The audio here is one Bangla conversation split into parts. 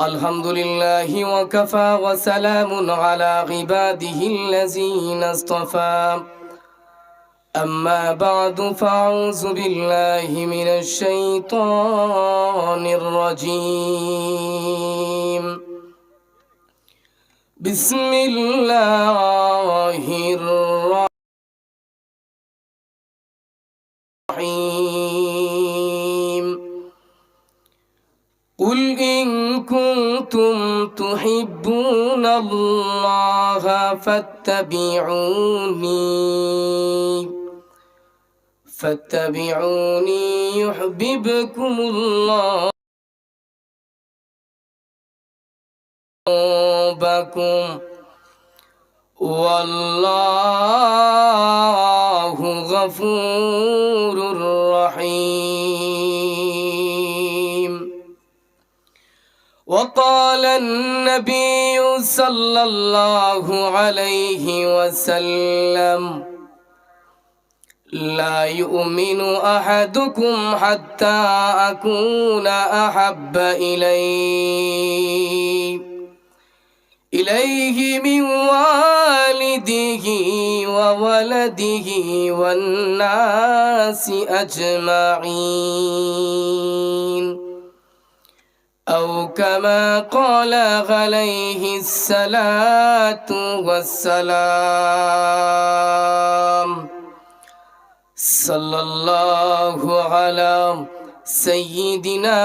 الحمد لله وكفى وسلام على عباده الذين اصطفى أما بعد فأعوذ بالله من الشيطان الرجيم بسم الله الرحيم قل إن كنتم تحبون الله فاتبعوني يحببكم الله والله غفور رحيم. وقال النبي صلى الله عليه وسلم لا يؤمن أحدكم حتى أكون أحب إليه من والده وولده والناس أجمعين أو كما قال عليه الصلاة والسلام. صلى الله على سيدنا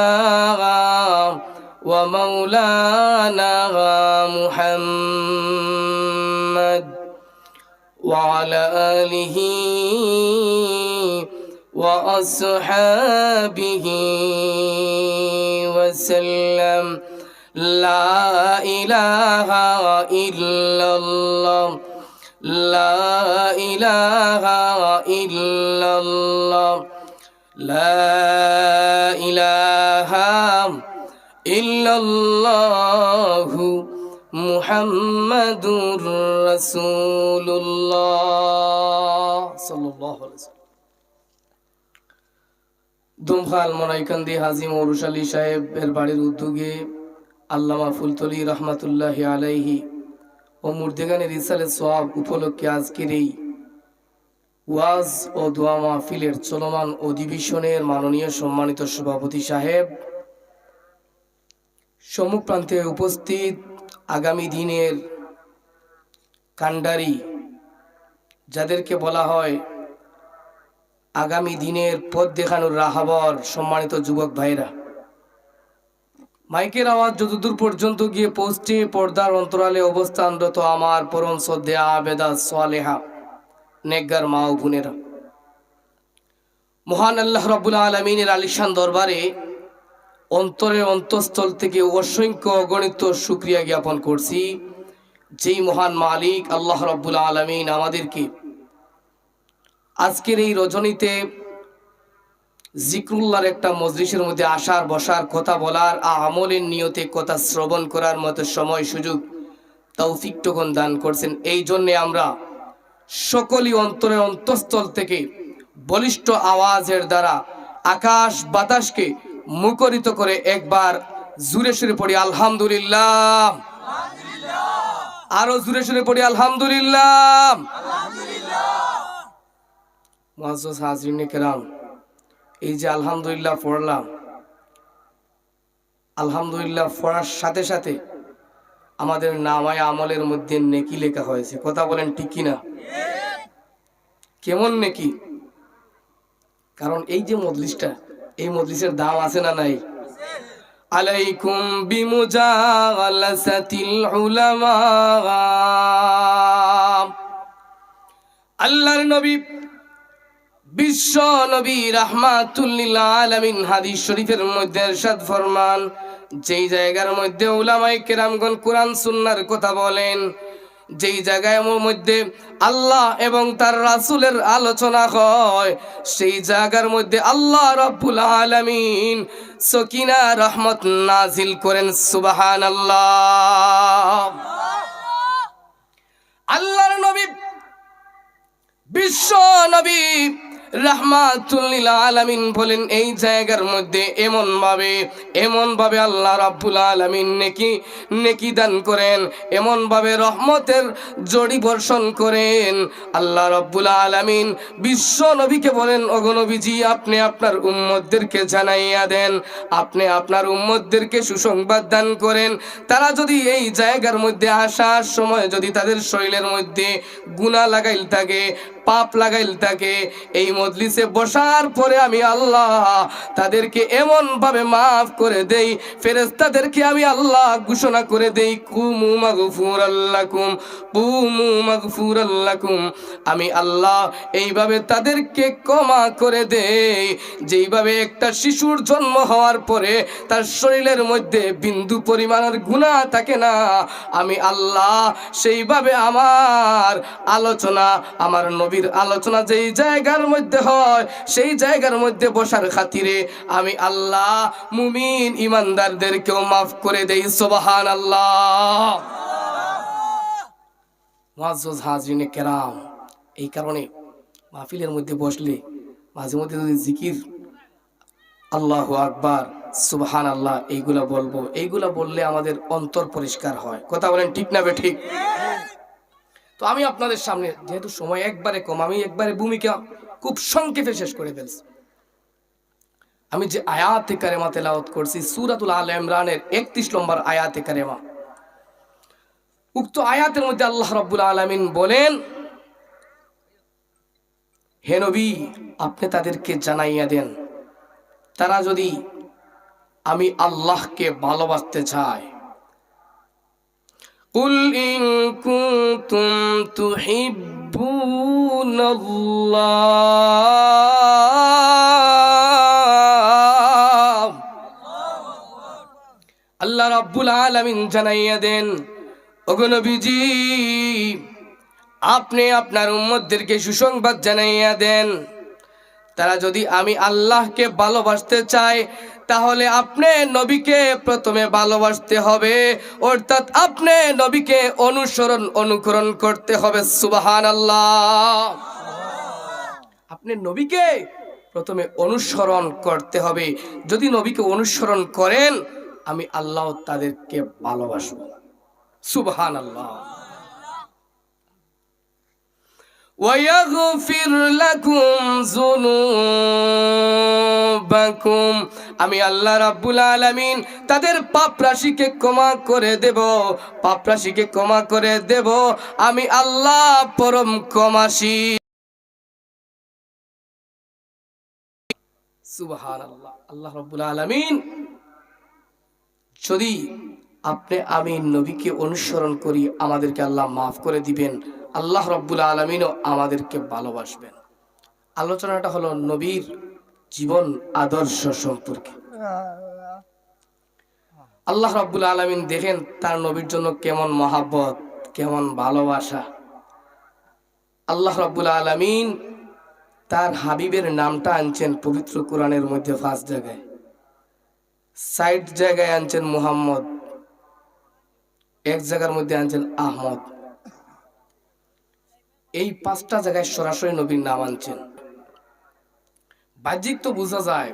ومولانا محمد وعلى آله وأصحابه وسلم. لا إله إلا الله لا إله إلا الله لا إله إلا الله محمد رسول الله صلى الله عليه وسلم. দুমখাল মনাইকান্দি হাজী মৌরুস আলী সাহেবের বাড়ির উদ্যোগে আল্লামা ফুলতলি রহমাতুল্লাহি আলাইহি ও মুর্দেগানের ইসালে সোয়াব উপলক্ষে আজকের এই ওয়াজ ও দোয়া মাহফিলের চলমান অধিবেশনের মাননীয় সম্মানিত সভাপতি সাহেব, সম্মুখ প্রান্তে উপস্থিত আগামী দিনের কান্ডারি, যাদেরকে বলা হয় আগামী দিনের পথ দেখানোর রাহাবর, সম্মানিত যুবক ভাইরা, মাইকের আওয়াজ যতদূর পর্যন্ত গিয়ে পৌঁছছে, পর্দার অন্তরালে অবস্থানরত আমার পরম শ্রদ্ধেয়া আবেদা সালেহা নেকগার মা ও বোনেরা, মহান আল্লাহ রাব্বুল আলামিনের আলিশান দরবারে অন্তরের অন্তঃস্থল থেকে অসংখ্য অগণিত শুকরিয়া জ্ঞাপন করছি, যেই মহান মালিক আল্লাহ রাব্বুল আলামিন আমাদেরকে আজকের এই রজনীতে জিক্রুল্লাহর একটা মজলিসের মধ্যে আসার, বসার, কথা বলার, আমলের নিয়তে কথা শ্রবণ করার মতো সময়, সুযোগ, তৌফিক টুকুন দান করছেন। এই জন্যে আমরা সকলেই অন্তরের অন্তঃস্থল থেকে বলিষ্ঠ আওয়াজের দ্বারা আকাশ বাতাসকে মুখরিত করে একবার জুরে সুরে পড়ি আলহামদুলিল্লাহ। আরো জুরে সুরে পড়ি আলহামদুলিল্লাহ। মুআজ্জাজ হাজরিনে কেরাম, এই যে আলহামদুলিল্লাহ পড়লাম, আলহামদুলিল্লাহ পড়ার সাথে সাথে আমাদের নামায় আমলের মধ্যে নেকি লেখা হয়েছে। কথা বলেন ঠিক কিনা? কেমন নেকি? কারণ এই যে মজলিসটা, এই মজলিসের দাম আছে না নাই? আলাইকুম বিমুজালাসাতিল উলামা। আল্লাহর নবী বিশ্ব নবী রাহমাতুল লিল আলামিন হাদিস শরীফের মধ্যে ইরশাদ ফরমান, যেই জায়গার মধ্যে উলামায়ে কেরামগণ কোরআন সুন্নাহর কথা বলেন, যেই জায়গায় মধ্যে আল্লাহ এবং তার রাসূলের আলোচনা হয়, সেই জায়গার মধ্যে আল্লাহ রাব্বুল আলামিন সকিনা রহমত নাজিল করেন। সুবহানাল্লাহ। আল্লাহর নবী বিশ্ব নবী রাহমাতুল লিল আলামিন বলেন এই জায়গার মধ্যে এমন ভাবে আল্লাহ রাব্বুল আলামিন নেকি দান করেন, এমন ভাবে রহমতের জড়ি বর্ষণ করেন। আল্লাহ রাব্বুল আলামিন বিশ্ব নবীকে বলেন, ওগো নবীজি আপনি আপনার উম্মতদেরকে জানাইয়া দেন, আপনি আপনার উম্মতদেরকে সুসংবাদ দান করেন, তারা যদি এই জায়গার মধ্যে আসার সময় যদি তাদের শরীরের মধ্যে গুনাহ লাগাইল থাকে, পাপ লাগাইল থাকে, এই মজলিসে বসার পরে আমি আল্লাহ তাদেরকে এমন ভাবে মাফ করে দেই, ফেরেশতাদেরকে আমি আল্লাহ ঘোষণা করে দেই, কুমু মাগফুরাল্লাকুম, কুমু মাগফুরাল্লাকুম। আমি আল্লাহ এইভাবে তাদেরকে ক্ষমা করে দেই, যেইভাবে একটা শিশুর জন্ম হওয়ার পরে তার শরীরের মধ্যে বিন্দু পরিমাণের গুনাহ থাকে না, আমি আল্লাহ সেইভাবে আমার আলোচনা, আমার নবীর আলোচনা যেই জায়গার মধ্যে হয় সেই জায়গার মধ্যে বসার খাতিরে আমি আল্লাহ মুমিন ইমানদারদেরকেও মাফ করে দেই। সুবহানাল্লাহ। মুআজ্জাজ হাজিরিনে কেরাম, এই কারণে মাহফিলের মধ্যে বসলে মাঝে মধ্যে যদি জিকির, আল্লাহু আকবার, সুবহানাল্লাহ এইগুলা বললে আমাদের অন্তর পরিষ্কার হয়। কথা বলেন ঠিক না বেঠিক? তো আমি আপনাদের সামনে, যেহেতু সময় একবারে কম, আমি একবারে ভূমিকা খুব সংক্ষেপে শেষ করে ফেলছি। আমি যে আয়াতে কারিমা তেলাওয়াত করছি সূরাতুল আল ইমরানের 31 নম্বর আয়াতে কারিমা, উক্ত আয়াতের মধ্যে আল্লাহ রাব্বুল আলামিন বলেন, হে নবী আপনি তাদেরকে জানাইয়া দেন, তারা যদি আমি আল্লাহকে ভালোবাসতে চায়, কুল ইন কুনতুম তুহিব্বুনাল্লাহ, আল্লাহ রাব্বুল আলামিন জানাইয়া দেন, ওগো নবীজি আপনি আপনার উম্মতদেরকে সুসংবাদ জানাইয়া দেন, তারা যদি আমি আল্লাহকে ভালোবাসতে চায় তাহলে আপনি নবীকে প্রথমে ভালোবাসতে হবে, অর্থাৎ আপনি নবীকে অনুকরণ করতে হবে। সুবহানাল্লাহ। আপনি নবীকে প্রথমে অনুসরণ করতে হবে, যদি নবীকে অনুসরণ করেন আমি আল্লাহ তাদেরকে ভালোবাসবো। সুবহানাল্লাহ। وَيَغْفِرْ لَكُمْ ذُنُوبَكُمْ, আমি আল্লাহ রাব্বুল আলামিন তাদের পাপ রাশিকে ক্ষমা করে দেব, আমি আল্লাহ পরম ক্ষমাশীল। সুবহানাল্লাহ। আল্লাহ রাব্বুল আলামিন যদি আমি নবীকে অনুসরণ করি আমাদেরকে আল্লাহ মাফ করে দিবেন, আল্লাহ রাব্বুল আলামিনও আমাদেরকে ভালোবাসবেন। আলোচনাটা হলো নবীর জীবন আদর্শ সম্পর্কে। আল্লাহ রাব্বুল আলামিন দেখেন তার নবীর জন্য কেমন মহাব্বত, কেমন ভালোবাসা। আল্লাহ রাব্বুল আলামিন তার হাবিবের নামটা আনছেন পবিত্র কোরআনের মধ্যে 5 জায়গায়, 60 জায়গায় আনছেন মুহাম্মদ, এক জায়গার মধ্যে আনছেন আহমদ। এই 5টা জায়গায় সরাসরি নবীর নাম আনছেন। বাহ্যিক তো বোঝা যায়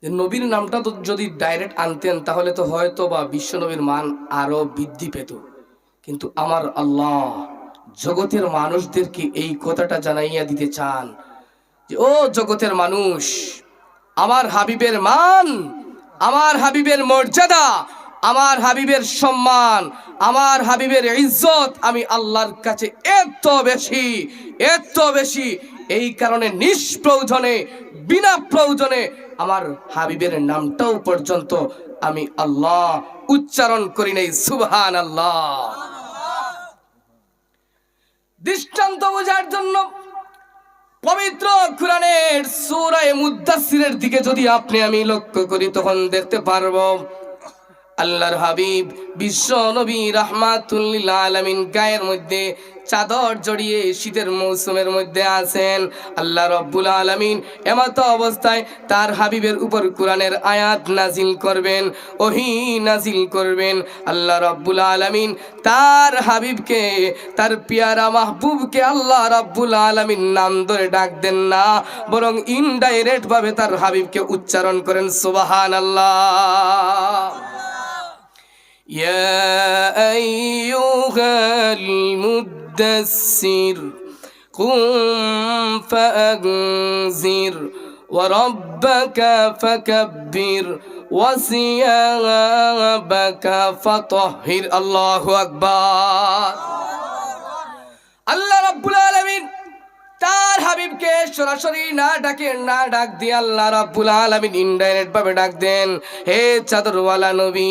যে নবীর নামটা তো যদি ডাইরেক্ট আনতেন তাহলে তো হয়তো বা বিশ্ব নবীর মান আরো বৃদ্ধি পেত, কিন্তু আমার আল্লাহ জগতের মানুষদেরকে এই কথাটা জানাইয়া দিতে চান যে ও জগতের মানুষ, আমার হাবিবের মান, আমার হাবিবের মর্যাদা, আমার হাবিবের সম্মান, আমার হাবিবের ইজ্জত আমি আল্লাহর কাছে এত বেশি, এই কারণে নিষ্প্রয়োজনে বিনা প্রয়োজনে আমার হাবিবের নামটাও পর্যন্ত আমি আল্লাহ উচ্চারণ করি নাই। সুবহানাল্লাহ। দৃষ্টান্ত বোঝার জন্য পবিত্র কোরআনের সূরা মুদ্দাসসিরের দিকে যদি আমি লক্ষ্য করি তখন দেখতে পারবো আল্লাহর হাবিব বিশ্ব নবী রাহমাতুল লিল আলামিন গায়ের মধ্যে চাদর জড়িয়ে শীতের মৌসুমের মধ্যে আছেন। আল্লাহ রাব্বুল আলামিন এমত অবস্থায় তার হাবিবের উপর কোরআনের আয়াত নাজিল করবেন, ওহী নাজিল করবেন। আল্লাহ রাব্বুল আলামিন তার হাবিবকে, তার পিয়ারা মাহবুবকে আল্লাহ রাব্বুল আলামিন নাম ধরে ডাক দেন না, বরং ইনডাইরেক্ট ভাবে তার হাবিবকে উচ্চারণ করেন সুবহানাল্লাহ। ইয়া আইয়ুহাল মুদ্দাসসির কুম ফাআনজির ওয়া রাব্বাকা ফাকাব্বির ওয়া সিয়াবাকা ফাতাহহির। আল্লাহু আকবার। আল্লাহ রাব্বুল আলামিন তার হাবিবকে সরাসরি না ডাকেন, না ডাক দিয়ে আল্লাহ রাব্বুল আলামিন ইনডাইরেক্ট ভাবে ডাক দেন, হে চাদরওয়ালা নবী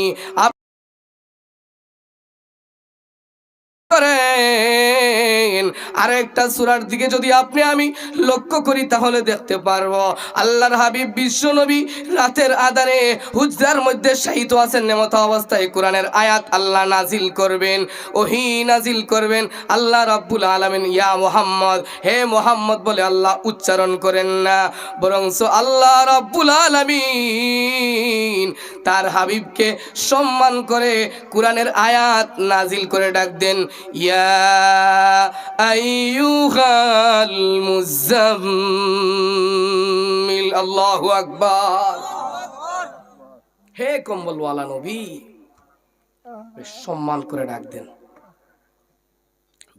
আরেকটা সূরার দিকে যদি আপনি আমি লক্ষ্য করি তাহলে দেখতে পারবো আল্লাহর হাবিব বিশ্ব নবী রাতের আধারে হুজরার মধ্যে শায়িত আছেন, নেমত অবস্থায় কোরআনের আয়াত আল্লাহ নাজিল করবেন, ওহী নাজিল করবেন। আল্লাহ রাব্বুল আলামিন ইয়া মুহাম্মদ, হে মুহাম্মদ বলে আল্লাহ উচ্চারণ করেন না, বরং আল্লাহ রাব্বুল আলামিন তার হাবিবকে সম্মান করে কোরআনের আয়াত নাজিল করে ডাক দেন, ইয়া আইয়ুহাল মুজাম্মিল। আল্লাহু আকবার। হে কম্বলওয়ালা নবী, সম্মান করে ডাক দেন।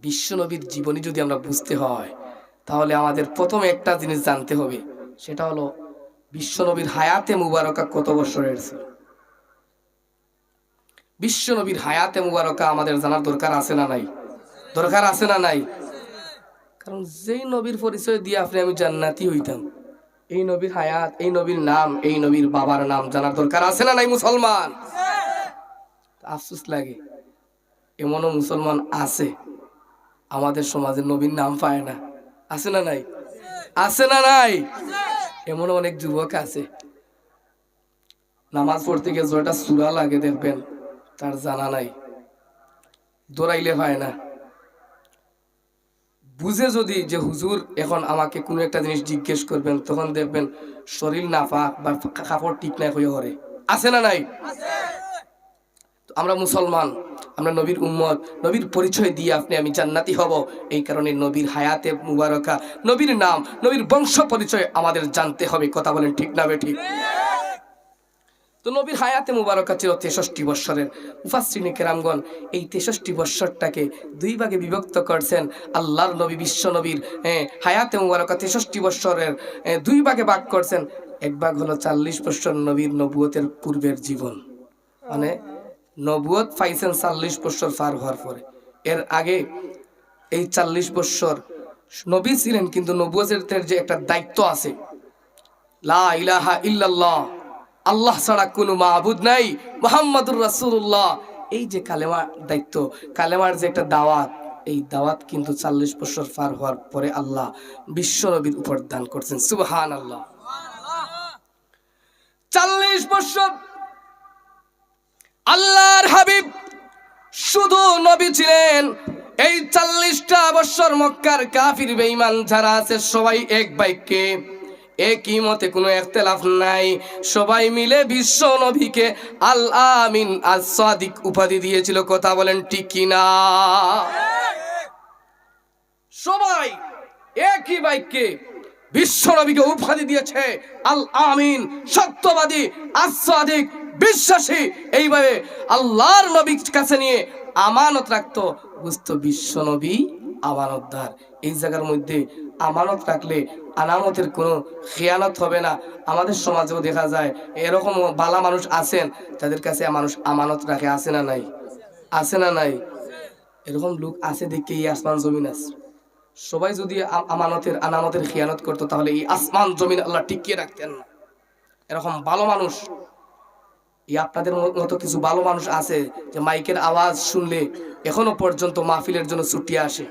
বিশ্ব নবীর জীবনী যদি আমরা বুঝতে হয় তাহলে আমাদের প্রথমে একটা জিনিস জানতে হবে, সেটা হলো বিশ্ব নবীর হায়াতে মুবারকা কত বছরের ছিল। বিশ্ব নবীর হায়াতে মুবারকা আমাদের জানার দরকার আছে না নাই? দরকার আছে না নাই? কারণ যেই নবীর পরিচয় দিয়ে আপনি আমি জান্নাতি হইতাম, এই নবীর হায়াত, এই নবীর নাম, এই নবীর বাবার নাম জানার দরকার আছে না নাই মুসলমান? আফসোস লাগে এমনও মুসলমান আছে আমাদের সমাজে নবীর নাম পায় না। আছে না নাই? আছে না নাই? এমনও অনেক যুবক আছে নামাজ পড়তে গিয়ে যেটা সূরা লাগে দেখবেন তার জানা নাই, দৌড়াইলে হয় না। বুঝে যদি যে হুজুর এখন আমাকে কোনো একটা জিনিস জিজ্ঞেস করবেন, তখন দেখবেন শরীর নাফাক বা কাপড় ঠিক নাই হয়ে হরে। আছে না নাই? আমরা মুসলমান, আমরা নবীর উম্মত, নবীর পরিচয় দিয়ে আপনি আমি জান্নাতি হব। এই কারণে নবীর হায়াতে মুবারকা, নবীর নাম, নবীর বংশ পরিচয় আমাদের জানতে হবে। কথা বলেন ঠিক না বেঠিক? তো নবীর হায়াতে মুবারকা ছিল 63 বৎসরের। মুফাসসিরিনে কেরামগণ এই 63 বৎসরটাকে দুই ভাগে বিভক্ত করছেন। আল্লাহর নবী বিশ্ব নবীর হায়াতে মুবারকা 63 বৎসরের দুই ভাগে ভাগ করছেন। এক ভাগ হলো 40 বৎসর নবীর নবুয়তের পূর্বের জীবন, মানে নবুয়ত পাইছেন 40 বৎসর পার হওয়ার পরে। এর আগে এই 40 বৎসর নবী ছিলেন, কিন্তু নবুয়তের যে একটা দায়িত্ব আছে, লা ইলাহা ইল্লাল্লাহ, আল্লাহ ছাড়া কোনো মাবুদ নাই, মুহাম্মাদুর রাসূলুল্লাহ, এই যে কালেমার দায়িত্ব, কালেমার যে একটা দাওয়াত, এই দাওয়াত কিন্তু 40 বছর পার হওয়ার পরে আল্লাহ বিশ্ব নবীর উপর দান করছেন। সুবহানাল্লাহ। 40 বছর আল্লাহর হাবিব শুধু নবী ছিলেন। এই 40টা বছর মক্কার কাফির বেঈমান যারা আছে সবাই এক বাক্যে, একই মতে কোনো ইখতিলাফ নাই, সবাই মিলে বিশ্ব নবীকে আল আমিন আস সাদিক উপাধি দিয়েছিল। কথা বলেন ঠিক কি না? সবাই একই বাক্যে বিশ্ব নবীকে উপাধি দিয়েছে আল আমিন, সত্যবাদী, আস সাদিক, বিশ্বাসী। এইভাবে আল্লাহর নবীর কাছে নিয়ে আমানত রাখতো, বুঝতো বিশ্ব নবী আমানতদার। এই জায়গার মধ্যে আমানত রাখলে আনামতের কোনো খেয়ানত হবে না। আমাদের সমাজেও দেখা যায় এরকম বালা মানুষ আছেন যাদের কাছে মানুষ আমানত রাখে। আছে না নাই? আছে না নাই? এরকম লোক আছে দেখে এই আসমান জমিন আছে। সবাই যদি আমানতের আনামতের খেয়ানত করতো তাহলে এই আসমান জমিন আল্লাহ টিকিয়ে রাখতেন না। এরকম ভালো মানুষ, এই আপনাদের মতো কিছু ভালো মানুষ আছে যে মাইকের আওয়াজ শুনলে এখনো পর্যন্ত মাহফিলের জন্য ছুটি আসে।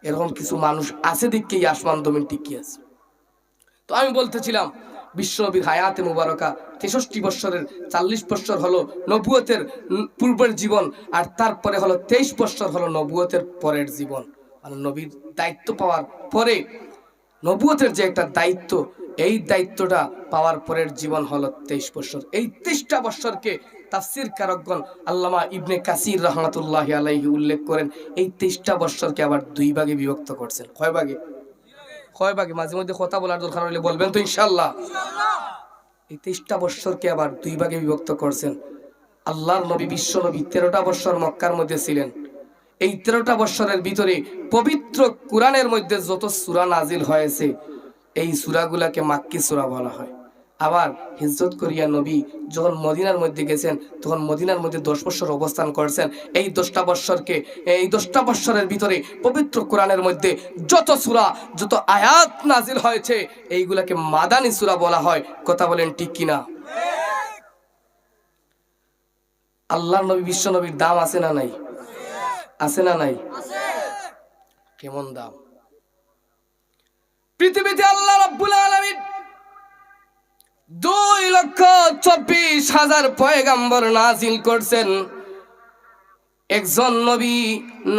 এরকম কিছু মানুষ আছে দেখে এই আসমান জমিন টিকিয়ে আছে। তো আমি বলতেছিলাম বিশ্বনবীর হায়াতে মুবারকা 63 বছরের 40 বছর হলো নবুয়তের পূর্বের জীবন, আর তারপরে হলো 23 বছর হলো নবুয়তের পরের জীবন। মানে নবীর দায়িত্ব পাওয়ার পরে নবুয়তের যে একটা দায়িত্ব, এই দায়িত্বটা পাওয়ার পরের জীবন হলো 23 বছর। এই 23টা বছরকে তাফসীর কারকগণ আল্লামা ইবনে কাসির রহমাতুল্লাহি আলাইহি উল্লেখ করেন, এই 23টা বছরকে আবার দুই ভাগে বিভক্ত করছেন। কয় ভাগে? কয় ভাগে? মাঝে মধ্যে কথা বলার দরকার হলে বলবেন তো ইনশাআল্লাহ। এই 23টা বছরকে আবার দুই ভাগে বিভক্ত করছেন। আল্লাহর নবী বিশ্ব নবী 13টা বছর মক্কার মধ্যে ছিলেন। এই 13টা বছরের ভিতরে পবিত্র কোরআনের মধ্যে যত সূরা নাজিল হয়েছে, এই সূরাগুলোকে মাক্কি সূরা বলা হয়। আবার হিজরত করিয়া নবী যখন মদিনার মধ্যে গেছেন, তখন মদিনার মধ্যে 10 বছর অবস্থান করছেন। এই 10টা বছরের ভিতরে পবিত্র কোরআনের মধ্যে যত সূরা, যত আয়াত নাজিল হয়েছে, এইগুলাকে মাদানী সূরা বলা হয়। কথা বলেন ঠিক কিনা? আল্লাহর নবী বিশ্ব নবীর দাম আছে না নাই? আছে না নাই? কেমন দাম? পৃথিবীতে আল্লাহ রাব্বুল আলামিন 2,24,000 পয়গাম্বর নাজিল করছেন। একজন নবী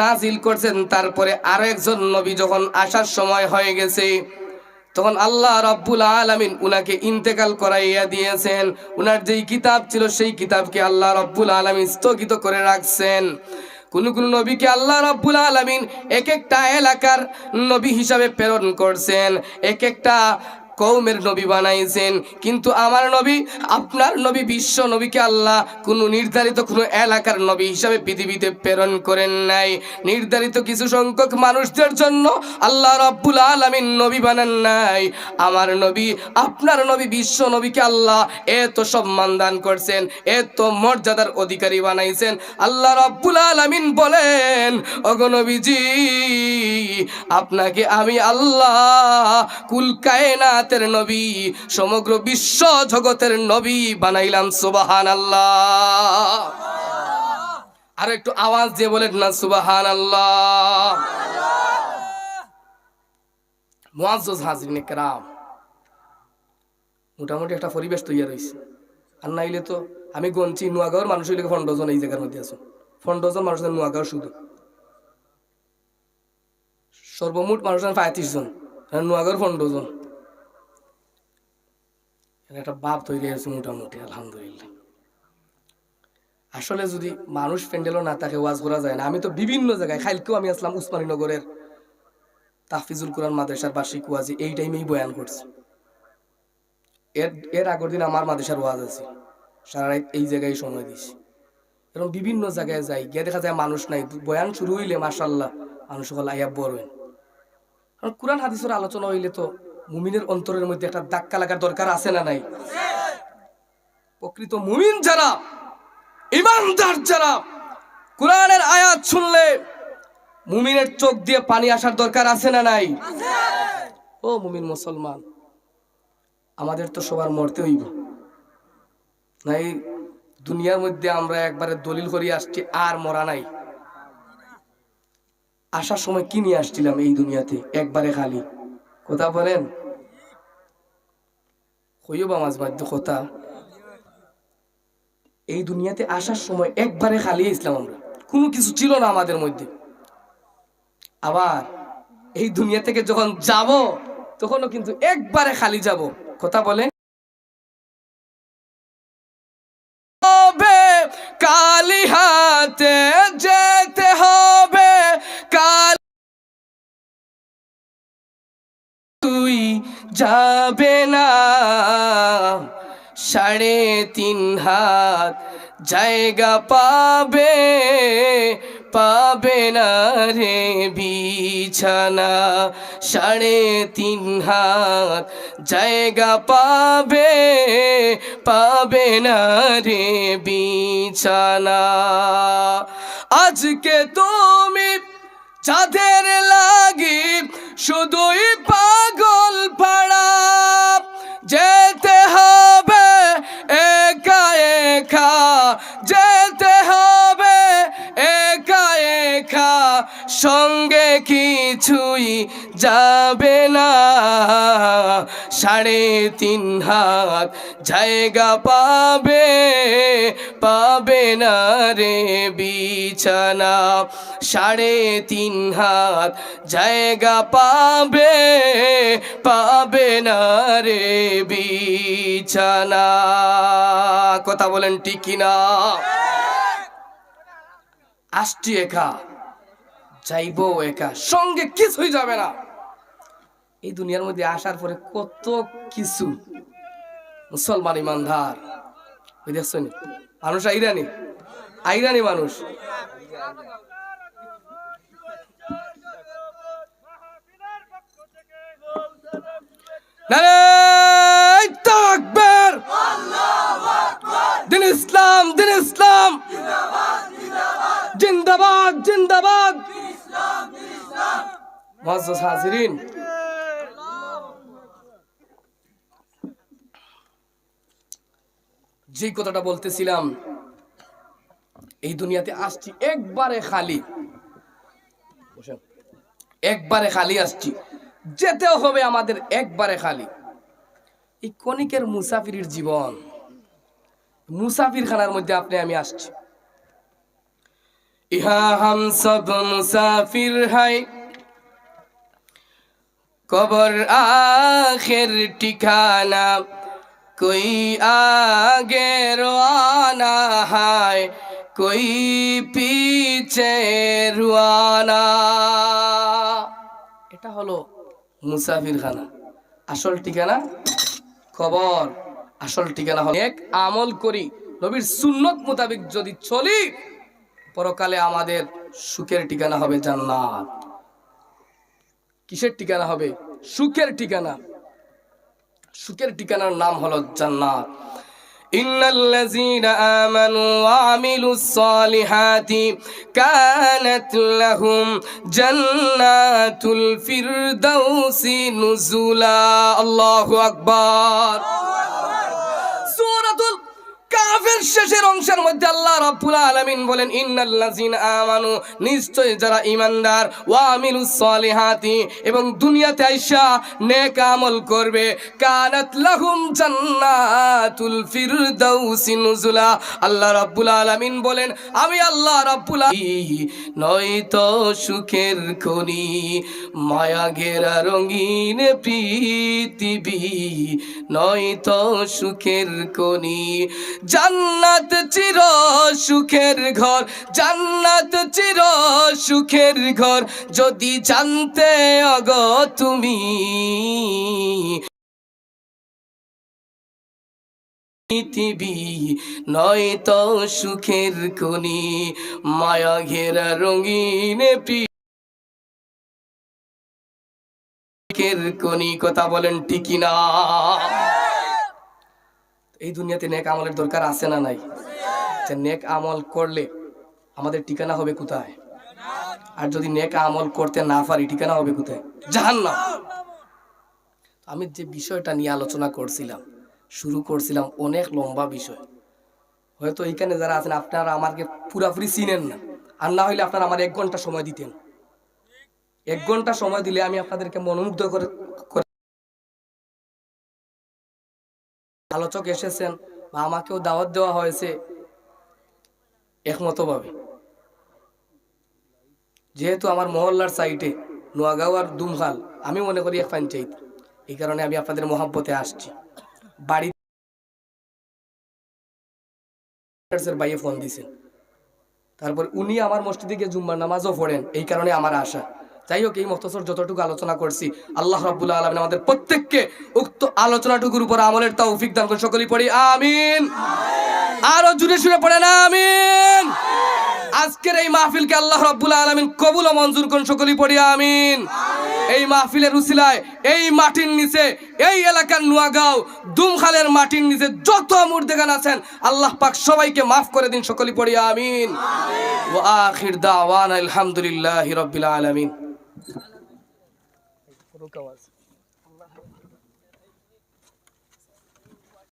নাজিল করছেন, তারপরে আর একজন নবী যখন আসার সময় হয়ে গেছে, তখন আল্লাহ রাব্বুল আলামিন উনাকে ইন্তেকাল করাইয়া দিয়েছেন। উনার যেই কিতাব ছিল, সেই কিতাবকে আল্লাহ রাব্বুল আলামিন স্থগিত করে রাখছেন। কোন কোন নবীকে আল্লাহ রাব্বুল আলামিন এক একটা এলাকার নবী হিসাবে প্রেরণ করছেন, এক একটা কওমের নবী বানাইছেন। কিন্তু আমার নবী, আপনার নবী, বিশ্ব নবীকে আল্লাহ কোনো নির্ধারিত কোনো এলাকার নবী হিসাবে পৃথিবীতে প্রেরণ করেন নাই। নির্ধারিত কিছু সংখ্যক মানুষদের জন্য আল্লাহ রাব্বুল আলামিন নবী বানান নাই। আমার নবী, আপনার নবী, বিশ্ব নবীকে আল্লাহ এত সম্মান দান করছেন, এত মর্যাদার অধিকারী বানাইছেন। আল্লাহ রাব্বুল আলামিন বলেন, ওগো নবীজি, আপনাকে আমি আল্লাহ কুল কায়নাত নবী, সমগ্র বিশ্ব জগতের নবী বানাইলাম। সুবহানাল্লাহ। আর একটু আওয়াজ দিয়ে বলেন না সুবহানাল্লাহ। মুআজ্জাজ হাজিরিনে কেরাম, মোটামুটি একটা পরিবেশ তৈরি হয়েছে। আর নাইলে তো আমি গনছি নোয়াগাঁওর মানুষ হইলে 15 জন এই জায়গার মধ্যে আছে। 15 জন মানুষ নোয়াগাঁও শুধু, সর্বমোট মানুষ 35 জন, নোয়াগাঁওর 15 জন। একটা ভাব তৈরি হয়েছে মোটামুটি, আলহামদুলিল্লাহ। আসলে যদি মানুষ প্যান্ডেলও না থাকে, ওয়াজ করা যায় না। আমি তো বিভিন্ন জায়গায়, কালকেও আমি আসলাম উসমানীনগরের তাহফিজুল কোরআন মাদ্রাসার বার্ষিক ওয়াজে, এই টাইমেই বয়ান করছি। এর আগের দিন আমার মাদ্রাসার ওয়াজ আছে, সারা রাত এই জায়গায় সময় দিছি। এরকম বিভিন্ন জায়গায় যাই, গিয়ে দেখা যায় মানুষ নাই। বয়ান শুরু হইলে মাশাআল্লাহ মানুষ সকল আইয়া বড় হয়। কারণ কোরআন হাদিসের আলোচনা হইলে তো মুমিনের অন্তরের মধ্যে একটা ধাক্কা লাগার দরকার আছে না নাই? প্রকৃত মুমিন যারা, ইমানদার যারা, কোরআনের আয়াত শুনলে মুমিনের চোখ দিয়ে পানি আসার দরকার আছে না নাই? ও মুমিন মুসলমান, আমাদের তো সবার মরতে হইব নাই। দুনিয়ার মধ্যে আমরা একবারে দলিল করে আসছি, আর মরা নাই। আসার সময় কি নিয়ে আসছিলাম এই দুনিয়াতে? একবারে খালি। কথা বলেন, হইবা মাঝ মাঝে কথা। এই দুনিয়াতে আসার সময় একবারে খালি ইসলাম, আমরা কোনো কিছু ছিল না আমাদের মধ্যে। আবার এই দুনিয়া থেকে যখন যাব, তখনও কিন্তু একবারে খালি যাব। কথা বলে, কালি হাতে যেতে হবে, কাল তুই যাবে না। 3.5 হাত জায়গা পাবে, পাবে না রে বিছানা। 3.5 হাত জায়গা পাবে, পাবে না রে বিছানা। আজকে তুমি যাদের লাগি শুধুই পাগল পাড়া, যেতে হবে একা একা, যেতে হবে একা একা, সঙ্গে কিছুই যাবে না, 3.5 হাত জায়গা পাবে, পাবে না রে বিছানা। 3.5 হাত জায়গা পাবে, পাবে না রে বিছানা। কথা বলেন ঠিক কিনা? আসছি একা, যাইবো একা, সঙ্গে কিছুই যাবে না। এই দুনিয়ার মধ্যে আসার পরে কত কিছু মুসলমান ইমানদার ওই দেখছেন মানুষ আইরানি আইরানি মানুষ নারে তাকবীর, দিন ইসলাম, দিন ইসলাম, জিন্দাবাদ, জিন্দাবাদ। মুআজ্জাজ হাজিরিন, যে কথাটা বলতেছিলাম, এই দুনিয়াতে আসছি একবারে খালি, একবারে খালি আসছি, যেতেও হবে আমাদের একবারে খালি। এই কণিকের মুসাফিরের জীবন, মুসাফির খানার মধ্যে আপনি আমি আসছি। ইহা হাম সব মুসাফির হাই, কবর আখির ঠিকানা, कोई आगे रवाना है, कोई पीछे रवाना। এটা হলো মুসাফির খানা। আসল ঠিকানা কবর, আসল ঠিকানা হলো এক আমল করি, নবীর সুন্নত মোতাবেক যদি চলি, পরকালে আমাদের সুখের ঠিকানা হবে জান্নাত। কিসের ঠিকানা হবে? সুখের ঠিকানা। সুখের ঠিকানার নাম হলো জান্নাত। ইন্নাল্লাযীনা আমানু ওয়া আমিলুস সালিহাতি কানাত লাহুম জান্নাতুল ফিরদাউসি নুজুলা। আল্লাহু আকবার। সূরাতুল কাফের শেষের অংশের মধ্যে আল্লাহ রাব্বুল আলামিন বলেন, ইন্নাল্লাযীনা আমানু, নিশ্চয় যারা ঈমানদার, ওয়া আমিলুস সালিহাতি, এবং দুনিয়াতে আইসা নেক আমল করবে, কানাত লাহুম জান্নাতুল ফিরদাউসি নুজুলা। আল্লাহ রাব্বুল আলামিন বলেন, আমি আল্লাহ রাব্বুল আলামিন নয়তো সুখের খনি, মায়া ঘেরা রঙিন পৃথিবী, নয়তো সুখের খনি, জান্নাত চির সুখের ঘর, জান্নাত চির সুখের ঘর, যদি জানতে অগো তুমি, পৃথিবী নয়তো সুখের খনি, মায়া ঘেরা রঙিন সুখের খনি। কথা বলেন ঠিক না? এই দুনিয়াতে নেক আমলের দরকার আছে না নাই? নেক আমল করলে আমাদের ঠিকানা হবে কোথায়? আর যদি নেক আমল করতে না পারি, ঠিকানা হবে কোথায়? জাহান্নাম। আমি যে বিষয়টা নিয়ে আলোচনা করছিলাম, শুরু করছিলাম, অনেক লম্বা বিষয়। হয়তো এইখানে যারা আছেন আপনারা আমাকে পুরাপুরি চিনেন না, আর না হইলে আপনারা আমার 1 ঘন্টা সময় দিতেন। 1 ঘন্টা সময় দিলে আমি আপনাদেরকে মনোমুগ্ধ করে, আলোচক এসেছেন বা আমাকেও দাওয়াত দেওয়া হয়েছে একমতভাবে। যেহেতু আমার মহল্লার সাইটে নোয়াগাঁও আর দুমহাল, আমি মনে করি এক পঞ্চায়েত, এই কারণে আমি আপনাদের মহব্বতে আসছি। বাড়ি ভাইয়ে ফোন দিয়েছেন, তারপর উনি আমার মসজিদে গিয়ে জুম্মার নামাজও পড়েন, এই কারণে আমার আশা। যাই হোক, এই মুখতসর যতটুকু আলোচনা করছি, আল্লাহ রাব্বুল আলামিন আমাদের প্রত্যেককে উক্ত আলোচনাটুকুর উপর আমলের তৌফিক দান করুন। সকলেই পড়ি আমিন। আরো জোরে সুরে পড়েন আমিন। আজকের এই মাহফিলকে আল্লাহ রাব্বুল আলামিন কবুল ও মঞ্জুর করুন। সকলেই পড়ি আমিন। এই মাহফিলের উসিলায় এই মাটির নিচে, এই এলাকার নোয়াগাঁও দুমখালের মাটির নিচে যত মুর্দেগান আছেন, আল্লাহ পাক সবাইকে মাফ করে দিন। সকলেই পড়ি আমিন। ওয়া আখির দাওয়ানা আলহামদুলিল্লাহি রাব্বিল আলামিন।